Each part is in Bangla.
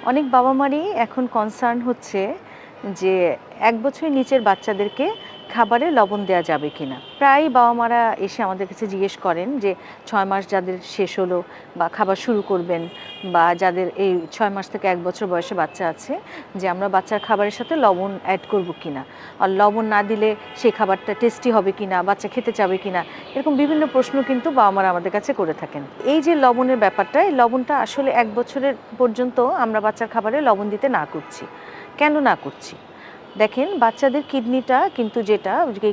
অনেক বাবা-মারই এখন কনসার্ন হচ্ছে যে ১ বছরের নিচের বাচ্চাদেরকে খাবারে লবণ দেয়া যাবে কিনা। প্রায়ই বাবা-মারা এসে আমাদের কাছে জিজ্ঞেস করেন যে ৬ মাস যাদের শেষ হলো বা খাবার শুরু করবেন বা যাদের এই ৬ মাস থেকে ১ বছর বয়সে বাচ্চা আছে যে আমরা বাচ্চার খাবারের সাথে লবণ অ্যাড করব কিনা। আর লবণ না দিলে সেই খাবারটা টেস্টি হবে কিনা, বাচ্চা খেতে চাবে কিনা। এরকম বিভিন্ন প্রশ্ন কিন্তু বাবা-মারা আমাদের কাছে করে থাকেন। এই যে লবণের ব্যাপারটা, এই লবণটা আসলে ১ বছরের পর্যন্ত আমরা বাচ্চার খাবারে লবণ দিতে না করছি। কেন না করছি? দেখেন বাচ্চাদের কিডনিটা কিন্তু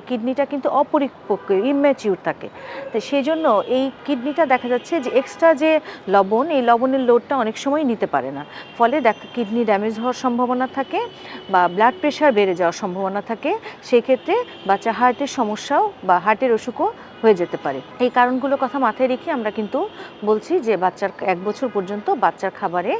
কিডনিটা কিন্তু অপরিপক্ক, ইম্যাচিউর থাকে। তো সেজন্য এই কিডনিটা দেখা যাচ্ছে যে এক্সট্রা যে লবণ, এই লবণের লোডটা অনেক সময় নিতে পারে না। ফলে কিডনি ড্যামেজ হওয়ার সম্ভাবনা থাকে বা ব্লাড প্রেশার বেড়ে যাওয়ার সম্ভাবনা থাকে। সেক্ষেত্রে বাচ্চা হার্টের সমস্যাও বা হার্টের অসুখও হয়ে যেতে পারে। এই কারণগুলোর কথা মাথায় রেখে আমরা কিন্তু বলছি যে বাচ্চার ১ বছর পর্যন্ত বাচ্চার খাবারে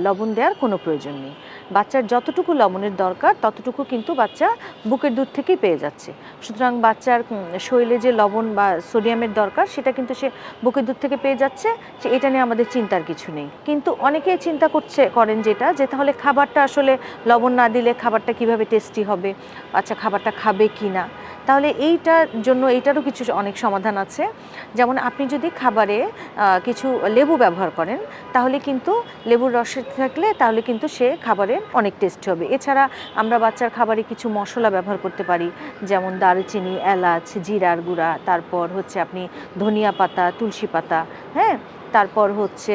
লবণ দেওয়ার কোনো প্রয়োজন নেই। বাচ্চার যতটুকু লবণের দরকার ততটুকু কিন্তু বাচ্চা বুকের দুধ থেকেই পেয়ে যাচ্ছে। সুতরাং বাচ্চার শরীরে যে লবণ বা সোডিয়ামের দরকার সেটা কিন্তু সে বুকের দুধ থেকে পেয়ে যাচ্ছে, যে এটা নিয়ে আমাদের চিন্তার কিছু নেই। কিন্তু অনেকেই চিন্তা করেন যে তাহলে খাবারটা আসলে লবণ না দিলে খাবারটা কিভাবে টেস্টি হবে, বাচ্চা খাবারটা খাবে কি না। তাহলে এইটারও কিছু অনেক সমাধান আছে। যেমন আপনি যদি খাবারে কিছু লেবু ব্যবহার করেন তাহলে কিন্তু লেবুর রস থাকলে তাহলে কিন্তু সে খাবারে অনেক টেস্টি হবে। এছাড়া আমরা বাচ্চার খাবারে কিছু মশলা ব্যবহার করতে পারি, যেমন দারুচিনি, এলাচ, জিরার গুঁড়া, তারপর হচ্ছে আপনি ধনিয়া পাতা, তুলসী পাতা, হ্যাঁ, তারপর হচ্ছে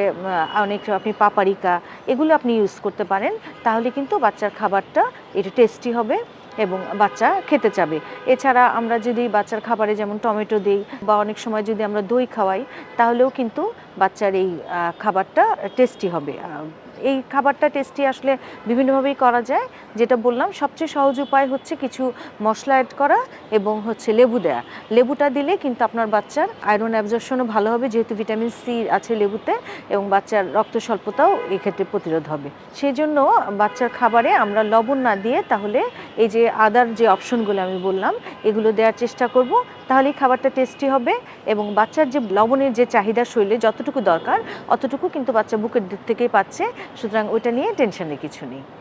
অনেক আপনি পাপারিকা, এগুলো আপনি ইউজ করতে পারেন। তাহলে কিন্তু বাচ্চার খাবারটা একটু টেস্টি হবে এবং বাচ্চা খেতে চাবে। এছাড়া আমরা যদি বাচ্চার খাবারে যেমন টমেটো দিই বা অনেক সময় যদি আমরা দই খাওয়াই তাহলেও কিন্তু বাচ্চার এই খাবারটা টেস্টি হবে। এই খাবারটা টেস্টি আসলে বিভিন্নভাবেই করা যায়। যেটা বললাম সবচেয়ে সহজ উপায় হচ্ছে কিছু মশলা অ্যাড করা এবং হচ্ছে লেবু দেয়া। লেবুটা দিলে কিন্তু আপনার বাচ্চার আয়রন অ্যাবজর্পশনও ভালো হবে, যেহেতু ভিটামিন সি আছে লেবুতে, এবং বাচ্চার রক্ত স্বল্পতাও এক্ষেত্রে প্রতিরোধ হবে। সেজন্য বাচ্চার খাবারে আমরা লবণ না দিয়ে তাহলে এই যে আদার যে অপশনগুলো আমি বললাম এগুলো দেওয়ার চেষ্টা করব। তাহলেই খাবারটা টেস্টি হবে এবং বাচ্চার যে লবণের যে চাহিদা শরীরে যতটুকু দরকার অতটুকু কিন্তু বাচ্চা বুকের দুধ থেকেই পাচ্ছে। সুতরাং ওইটা নিয়ে টেনশনের কিছু নেই।